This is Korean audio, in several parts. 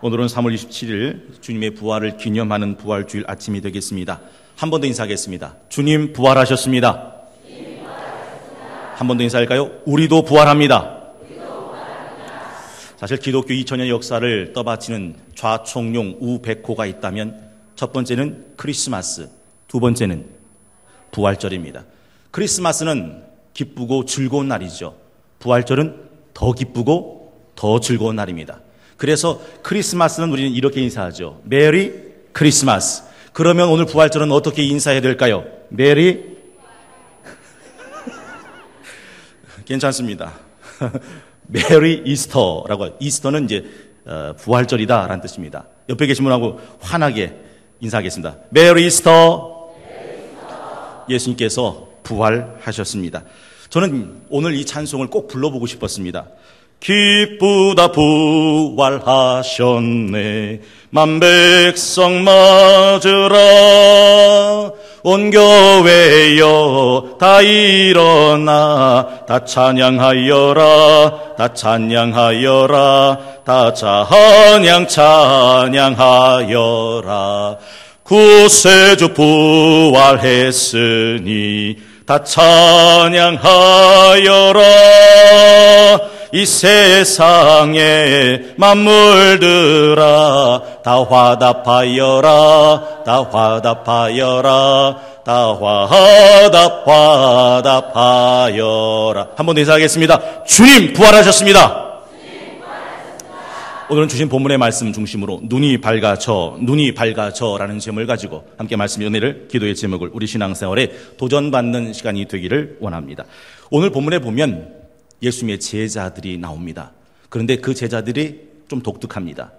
오늘은 3월 27일 주님의 부활을 기념하는 부활주일 아침이 되겠습니다. 한 번 더 인사하겠습니다. 주님 부활하셨습니다. 한 번 더 인사할까요? 우리도 부활합니다. 사실 기독교 2000년 역사를 떠받치는 좌총룡 우백호가 있다면 첫 번째는 크리스마스, 두 번째는 부활절입니다. 크리스마스는 기쁘고 즐거운 날이죠. 부활절은 더 기쁘고 더 즐거운 날입니다. 그래서 크리스마스는 우리는 이렇게 인사하죠. 메리 크리스마스. 그러면 오늘 부활절은 어떻게 인사해야 될까요? 메리 괜찮습니다. 메리 이스터라고 해요. 이스터는 이제 부활절이다라는 뜻입니다. 옆에 계신 분하고 환하게 인사하겠습니다. 메리 이스터. 예수님께서 부활하셨습니다. 저는 오늘 이 찬송을 꼭 불러보고 싶었습니다. 기쁘다 부활하셨네 만백성 맞으라 온 교회여 다 일어나 다 찬양하여라 다 찬양하여라 다 찬양하여라 구세주 부활했으니 다 찬양하여라 이 세상에 만물들아 다 화답하여라 다 화답하여라 다 화답하여라. 한 번 더 인사하겠습니다. 주님 부활하셨습니다. 오늘은 주신 본문의 말씀 중심으로 눈이 밝아져라는 제목을 가지고 함께 말씀 은혜를 기도의 제목을 우리 신앙생활에 도전받는 시간이 되기를 원합니다. 오늘 본문에 보면 예수님의 제자들이 나옵니다. 그런데 그 제자들이 좀 독특합니다.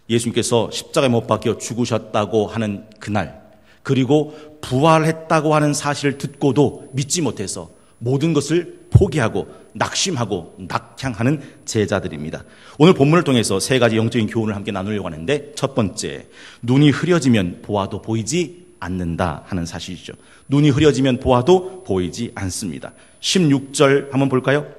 예수님께서 십자가에 못 박혀 죽으셨다고 하는 그날, 그리고 부활했다고 하는 사실을 듣고도 믿지 못해서 모든 것을 포기하고 낙심하고 낙향하는 제자들입니다. 오늘 본문을 통해서 세 가지 영적인 교훈을 함께 나누려고 하는데, 첫 번째, 눈이 흐려지면 보아도 보이지 않는다 하는 사실이죠. 눈이 흐려지면 보아도 보이지 않습니다. 16절 한번 볼까요?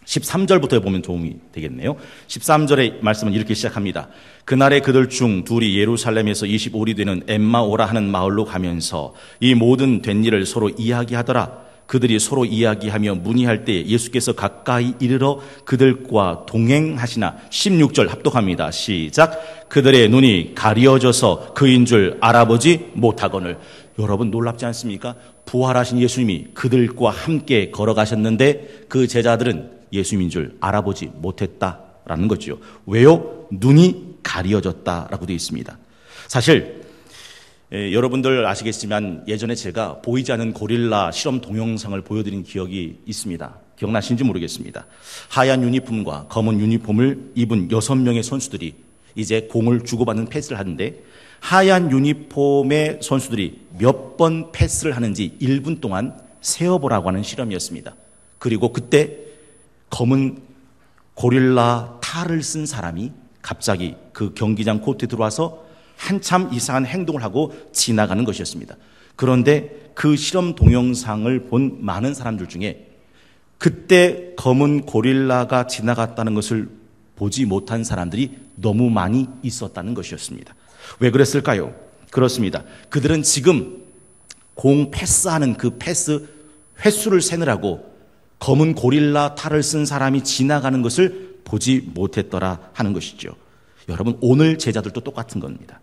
13절부터 보면 도움이 되겠네요. 13절의 말씀은 이렇게 시작합니다. 그날에 그들 중 둘이 예루살렘에서 25리 되는 엠마오라 하는 마을로 가면서 이 모든 된 일을 서로 이야기하더라. 그들이 서로 이야기하며 문의할 때 예수께서 가까이 이르러 그들과 동행하시나. 16절 합독합니다. 시작. 그들의 눈이 가려져서 그인 줄 알아보지 못하거늘. 여러분 놀랍지 않습니까? 부활하신 예수님이 그들과 함께 걸어가셨는데 그 제자들은 예수님인 줄 알아보지 못했다라는 거죠. 왜요? 눈이 가려졌다라고 되어 있습니다. 사실 여러분들 아시겠지만 예전에 제가 보이지 않는 고릴라 실험 동영상을 보여드린 기억이 있습니다. 기억나시는지 모르겠습니다. 하얀 유니폼과 검은 유니폼을 입은 6명의 선수들이 이제 공을 주고받는 패스를 하는데, 하얀 유니폼의 선수들이 몇 번 패스를 하는지 1분 동안 세어보라고 하는 실험이었습니다. 그리고 그때 검은 고릴라 탈을 쓴 사람이 갑자기 그 경기장 코트에 들어와서 한참 이상한 행동을 하고 지나가는 것이었습니다. 그런데 그 실험 동영상을 본 많은 사람들 중에 그때 검은 고릴라가 지나갔다는 것을 보지 못한 사람들이 너무 많이 있었다는 것이었습니다. 왜 그랬을까요? 그렇습니다. 그들은 지금 공 패스하는 그 패스 횟수를 세느라고 검은 고릴라 탈을 쓴 사람이 지나가는 것을 보지 못했더라 하는 것이죠. 여러분, 오늘 제자들도 똑같은 겁니다.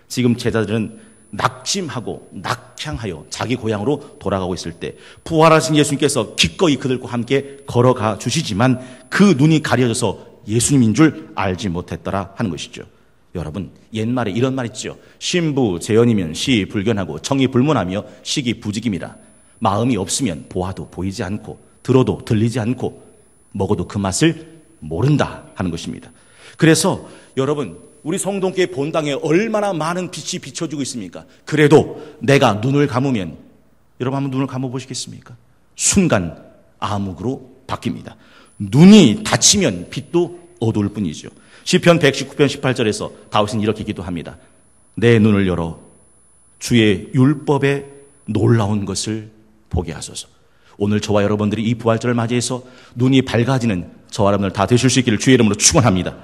지금 제자들은 낙심하고 낙향하여 자기 고향으로 돌아가고 있을 때 부활하신 예수님께서 기꺼이 그들과 함께 걸어가 주시지만 그 눈이 가려져서 예수님인 줄 알지 못했더라 하는 것이죠. 여러분, 옛말에 이런 말 있죠. 신부 재연이면 시 불견하고 청이 불문하며 시기 부직임이라. 마음이 없으면 보아도 보이지 않고 들어도 들리지 않고 먹어도 그 맛을 모른다 하는 것입니다. 그래서 여러분, 우리 성동교회 본당에 얼마나 많은 빛이 비춰지고 있습니까? 그래도 내가 눈을 감으면, 여러분 한번 눈을 감아보시겠습니까? 순간 암흑으로 바뀝니다. 눈이 닫히면 빛도 어두울 뿐이죠. 시편 119편 18절에서 다윗은 이렇게 기도합니다. 내 눈을 열어 주의 율법에 놀라운 것을 보게 하소서. 오늘 저와 여러분들이 이 부활절을 맞이해서 눈이 밝아지는 저와 여러분들 다 되실 수 있기를 주의 이름으로 축원합니다.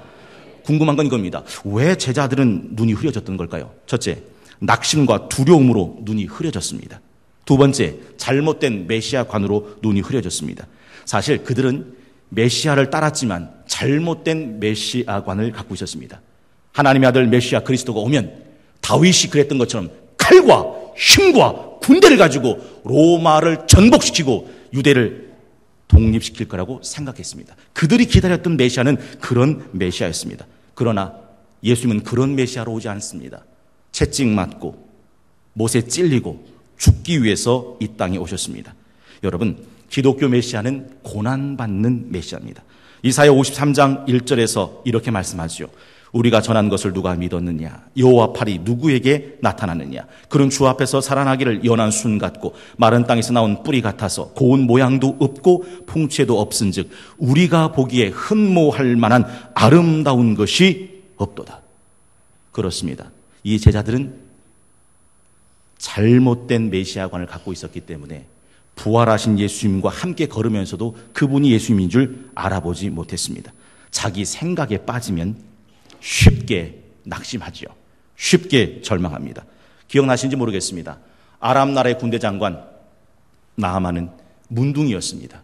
궁금한 건 이겁니다. 왜 제자들은 눈이 흐려졌던 걸까요? 첫째, 낙심과 두려움으로 눈이 흐려졌습니다. 두 번째, 잘못된 메시아관으로 눈이 흐려졌습니다. 사실 그들은 메시아를 따랐지만 잘못된 메시아관을 갖고 있었습니다. 하나님의 아들 메시아 그리스도가 오면 다윗이 그랬던 것처럼 칼과 힘과 군대를 가지고 로마를 전복시키고 유대를 독립시킬 거라고 생각했습니다. 그들이 기다렸던 메시아는 그런 메시아였습니다. 그러나 예수님은 그런 메시아로 오지 않습니다. 채찍 맞고 못에 찔리고 죽기 위해서 이 땅에 오셨습니다. 여러분, 기독교 메시아는 고난받는 메시아입니다. 이사야 53장 1절에서 이렇게 말씀하죠. 우리가 전한 것을 누가 믿었느냐? 여호와 팔이 누구에게 나타났느냐? 그는 주 앞에서 살아나기를 연한 순 같고 마른 땅에서 나온 뿌리 같아서 고운 모양도 없고 풍채도 없은즉 우리가 보기에 흠모할 만한 아름다운 것이 없도다. 그렇습니다. 이 제자들은 잘못된 메시아관을 갖고 있었기 때문에 부활하신 예수님과 함께 걸으면서도 그분이 예수님인 줄 알아보지 못했습니다. 자기 생각에 빠지면 쉽게 낙심하지요. 쉽게 절망합니다. 기억나시는지 모르겠습니다. 아람 나라의 군대 장관 나하만은 문둥이였습니다.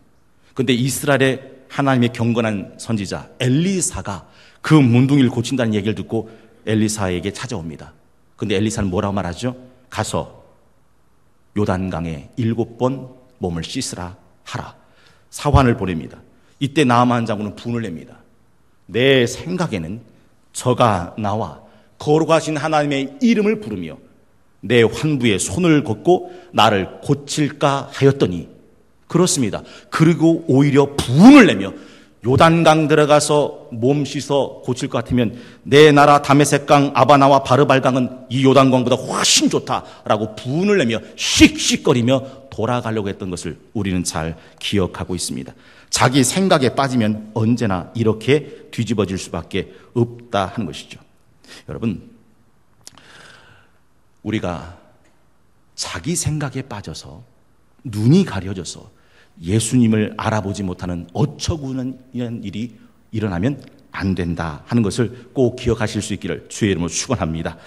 그런데 이스라엘의 하나님의 경건한 선지자 엘리사가 그 문둥이를 고친다는 얘기를 듣고 엘리사에게 찾아옵니다. 그런데 엘리사는 뭐라고 말하죠? 가서 요단강에 7번 몸을 씻으라 하라. 사환을 보냅니다. 이때 나하만 장군은 분을 냅니다. 내 생각에는 저가 나와 거룩하신 하나님의 이름을 부르며 내 환부에 손을 걷고 나를 고칠까 하였더니 그렇습니다. 그리고 오히려 분을 내며 요단강 들어가서 몸 씻어 고칠 것 같으면 내 나라 다메섹강 아바나와 바르발강은 이 요단강보다 훨씬 좋다라고 분을 내며 씩씩거리며 돌아가려고 했던 것을 우리는 잘 기억하고 있습니다. 자기 생각에 빠지면 언제나 이렇게 뒤집어질 수밖에 없다 하는 것이죠. 여러분, 우리가 자기 생각에 빠져서 눈이 가려져서 예수님을 알아보지 못하는 어처구니한 일이 일어나면 안 된다 하는 것을 꼭 기억하실 수 있기를 주의 이름으로 축원합니다.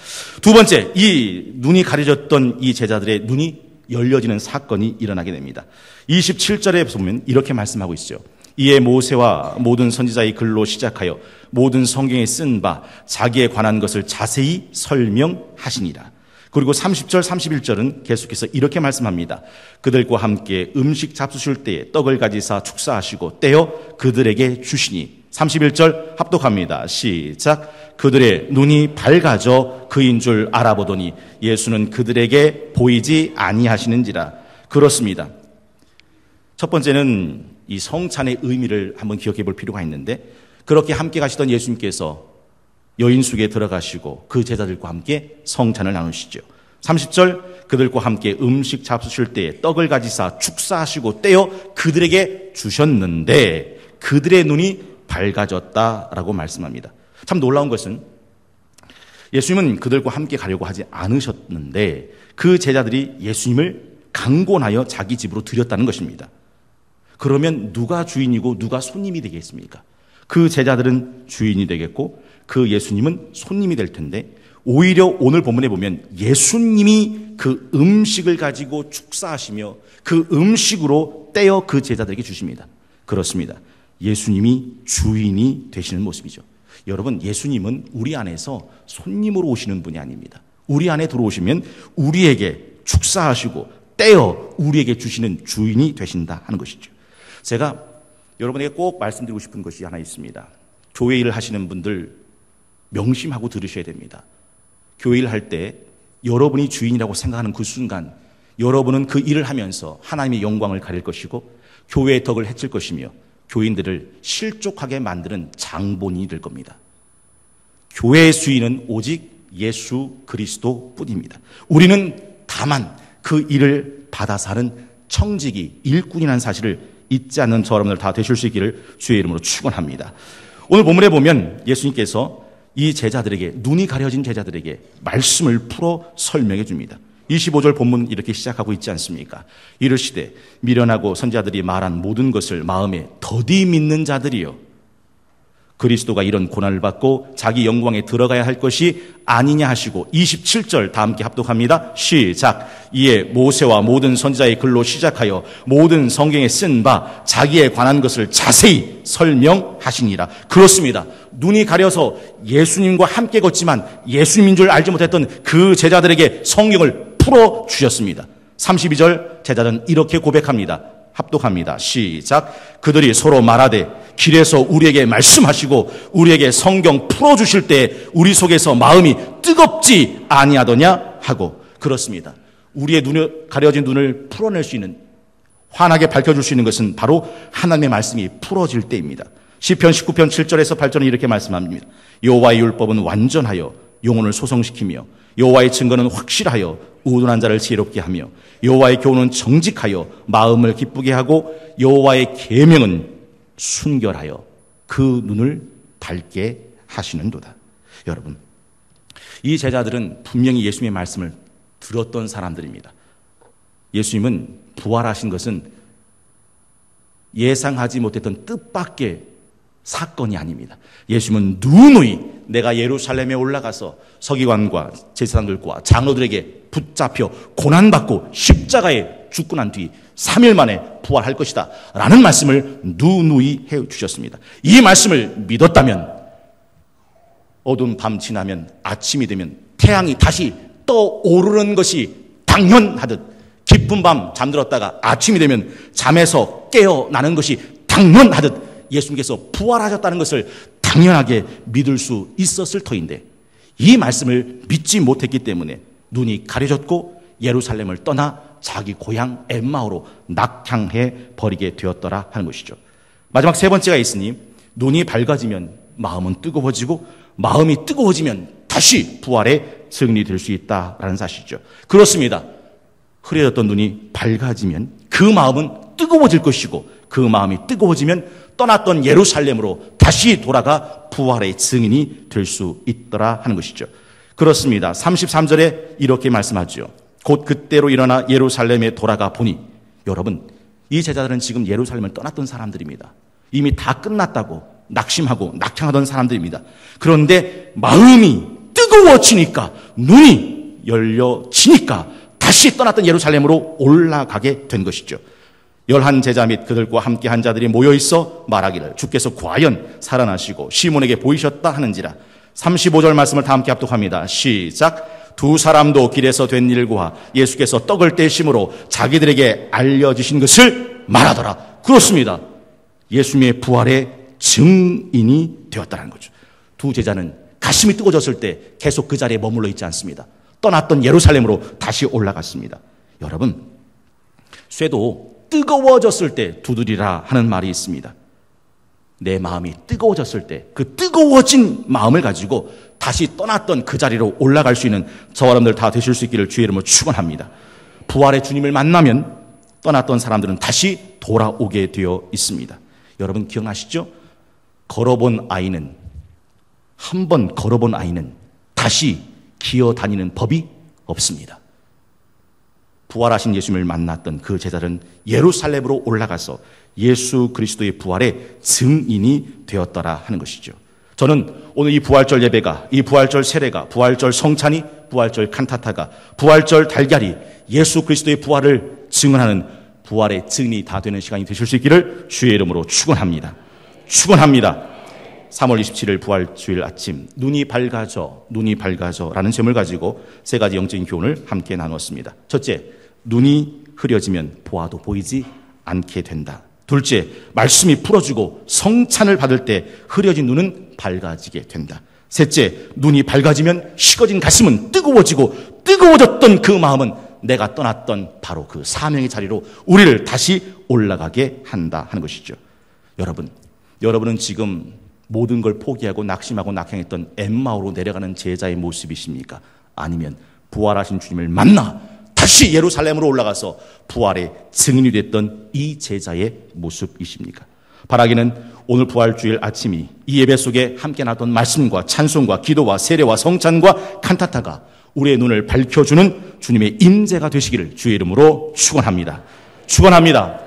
두 번째, 이 눈이 가려졌던 이 제자들의 눈이 열려지는 사건이 일어나게 됩니다. 27절에 보면 이렇게 말씀하고 있죠. 이에 모세와 모든 선지자의 글로 시작하여 모든 성경에 쓴 바 자기에 관한 것을 자세히 설명하시니라. 그리고 30절 31절은 계속해서 이렇게 말씀합니다. 그들과 함께 음식 잡수실 때에 떡을 가지사 축사하시고 떼어 그들에게 주시니 31절 합독합니다. 시작. 그들의 눈이 밝아져 그인 줄 알아보더니 예수는 그들에게 보이지 아니하시는지라. 그렇습니다. 첫 번째는 이 성찬의 의미를 한번 기억해 볼 필요가 있는데 그렇게 함께 가시던 예수님께서 여인숙에 들어가시고 그 제자들과 함께 성찬을 나누시죠. 30절 그들과 함께 음식 잡수실 때에 떡을 가지사 축사하시고 떼어 그들에게 주셨는데 그들의 눈이 밝아졌다라고 말씀합니다. 참 놀라운 것은 예수님은 그들과 함께 가려고 하지 않으셨는데 그 제자들이 예수님을 강권하여 자기 집으로 들였다는 것입니다. 그러면 누가 주인이고 누가 손님이 되겠습니까? 그 제자들은 주인이 되겠고 그 예수님은 손님이 될 텐데 오히려 오늘 본문에 보면 예수님이 그 음식을 가지고 축사하시며 그 음식으로 떼어 그 제자들에게 주십니다. 그렇습니다. 예수님이 주인이 되시는 모습이죠. 여러분, 예수님은 우리 안에서 손님으로 오시는 분이 아닙니다. 우리 안에 들어오시면 우리에게 축사하시고 떼어 우리에게 주시는 주인이 되신다 하는 것이죠. 제가 여러분에게 꼭 말씀드리고 싶은 것이 하나 있습니다. 교회 일을 하시는 분들 명심하고 들으셔야 됩니다. 교회 일을 할 때 여러분이 주인이라고 생각하는 그 순간 여러분은 그 일을 하면서 하나님의 영광을 가릴 것이고 교회의 덕을 해칠 것이며 교인들을 실족하게 만드는 장본인이 될 겁니다. 교회의 주인은 오직 예수 그리스도 뿐입니다. 우리는 다만 그 일을 받아서 하는 청지기, 일꾼이라는 사실을 잊지 않는 저 여러분들 다 되실 수 있기를 주의 이름으로 축원합니다. 오늘 본문에 보면 예수님께서 이 제자들에게, 눈이 가려진 제자들에게 말씀을 풀어 설명해 줍니다. 25절 본문 이렇게 시작하고 있지 않습니까? 이르시되 미련하고 선지자들이 말한 모든 것을 마음에 더디 믿는 자들이요. 그리스도가 이런 고난을 받고 자기 영광에 들어가야 할 것이 아니냐 하시고 27절 다 함께 합독합니다. 시작. 이에 모세와 모든 선지자의 글로 시작하여 모든 성경에 쓴 바 자기에 관한 것을 자세히 설명하시니라. 그렇습니다. 눈이 가려서 예수님과 함께 걷지만 예수님인 줄 알지 못했던 그 제자들에게 성경을 풀어주셨습니다. 32절 제자들은 이렇게 고백합니다. 합독합니다. 시작. 그들이 서로 말하되 길에서 우리에게 말씀하시고 우리에게 성경 풀어주실 때 우리 속에서 마음이 뜨겁지 아니하더냐 하고. 그렇습니다. 우리의 눈을 가려진 눈을 풀어낼 수 있는, 환하게 밝혀줄 수 있는 것은 바로 하나님의 말씀이 풀어질 때입니다. 시편 19편 7절에서 8절은 이렇게 말씀합니다. 여호와의 율법은 완전하여 영혼을 소성시키며 여호와의 증거는 확실하여 우둔한 자를 지혜롭게 하며 여호와의 교훈은 정직하여 마음을 기쁘게 하고 여호와의 계명은 순결하여 그 눈을 밝게 하시는도다. 여러분, 이 제자들은 분명히 예수님의 말씀을 들었던 사람들입니다. 예수님은 부활하신 것은 예상하지 못했던 뜻밖의 사건이 아닙니다. 예수님은 누누이 내가 예루살렘에 올라가서 서기관과 제사장들과 장로들에게 붙잡혀 고난받고 십자가에 죽고 난 뒤 3일 만에 부활할 것이다 라는 말씀을 누누이 해주셨습니다. 이 말씀을 믿었다면 어두운 밤 지나면 아침이 되면 태양이 다시 떠오르는 것이 당연하듯, 깊은 밤 잠들었다가 아침이 되면 잠에서 깨어나는 것이 당연하듯 예수님께서 부활하셨다는 것을 당연하게 믿을 수 있었을 터인데, 이 말씀을 믿지 못했기 때문에 눈이 가려졌고 예루살렘을 떠나 자기 고향 엠마오로 낙향해 버리게 되었더라 하는 것이죠. 마지막 세 번째가 있으니, 눈이 밝아지면 마음은 뜨거워지고 마음이 뜨거워지면 다시 부활의 증인이 될 수 있다라는 사실이죠. 그렇습니다. 흐려졌던 눈이 밝아지면 그 마음은 뜨거워질 것이고, 그 마음이 뜨거워지면 떠났던 예루살렘으로 다시 돌아가 부활의 증인이 될 수 있더라 하는 것이죠. 그렇습니다. 33절에 이렇게 말씀하죠. 곧 그때로 일어나 예루살렘에 돌아가 보니. 여러분, 이 제자들은 지금 예루살렘을 떠났던 사람들입니다. 이미 다 끝났다고 낙심하고 낙향하던 사람들입니다. 그런데 마음이 뜨거워지니까, 눈이 열려지니까 다시 떠났던 예루살렘으로 올라가게 된 것이죠. 11 제자 및 그들과 함께 한 자들이 모여있어 말하기를 주께서 과연 살아나시고 시몬에게 보이셨다 하는지라. 35절 말씀을 다 함께 합독합니다. 시작. 두 사람도 길에서 된 일과 예수께서 떡을 떼심으로 자기들에게 알려주신 것을 말하더라. 그렇습니다. 예수님의 부활의 증인이 되었다는 거죠. 두 제자는 가슴이 뜨거워졌을 때 계속 그 자리에 머물러 있지 않습니다. 떠났던 예루살렘으로 다시 올라갔습니다. 여러분, 쇠도 뜨거워졌을 때 두드리라 하는 말이 있습니다. 내 마음이 뜨거워졌을 때 그 뜨거워진 마음을 가지고 다시 떠났던 그 자리로 올라갈 수 있는 저와 여러분들 다 되실 수 있기를 주의 이름으로 축원합니다. 부활의 주님을 만나면 떠났던 사람들은 다시 돌아오게 되어 있습니다. 여러분 기억나시죠? 한 번 걸어본 아이는 다시 기어다니는 법이 없습니다. 부활하신 예수님을 만났던 그 제자들은 예루살렘으로 올라가서 예수 그리스도의 부활의 증인이 되었더라 하는 것이죠. 저는 오늘 이 부활절 예배가, 이 부활절 세례가, 부활절 성찬이, 부활절 칸타타가, 부활절 달걀이 예수 그리스도의 부활을 증언하는 부활의 증인이 다 되는 시간이 되실 수 있기를 주의 이름으로 축원합니다. 축원합니다. 3월 27일 부활주일 아침, 눈이 밝아져 라는 제목을 가지고 세 가지 영적인 교훈을 함께 나눴습니다. 첫째, 눈이 흐려지면 보아도 보이지 않게 된다. 둘째, 말씀이 풀어주고 성찬을 받을 때 흐려진 눈은 밝아지게 된다. 셋째, 눈이 밝아지면 식어진 가슴은 뜨거워지고 뜨거워졌던 그 마음은 내가 떠났던 바로 그 사명의 자리로 우리를 다시 올라가게 한다 하는 것이죠. 여러분은 지금 모든 걸 포기하고 낙심하고 낙향했던 엠마오로 내려가는 제자의 모습이십니까? 아니면 부활하신 주님을 만나 다시 예루살렘으로 올라가서 부활의 증인이 됐던 이 제자의 모습이십니까? 바라기는 오늘 부활주일 아침이 이 예배 속에 함께 나눴던 말씀과 찬송과 기도와 세례와 성찬과 칸타타가 우리의 눈을 밝혀주는 주님의 임재가 되시기를 주의 이름으로 축원합니다. 축원합니다.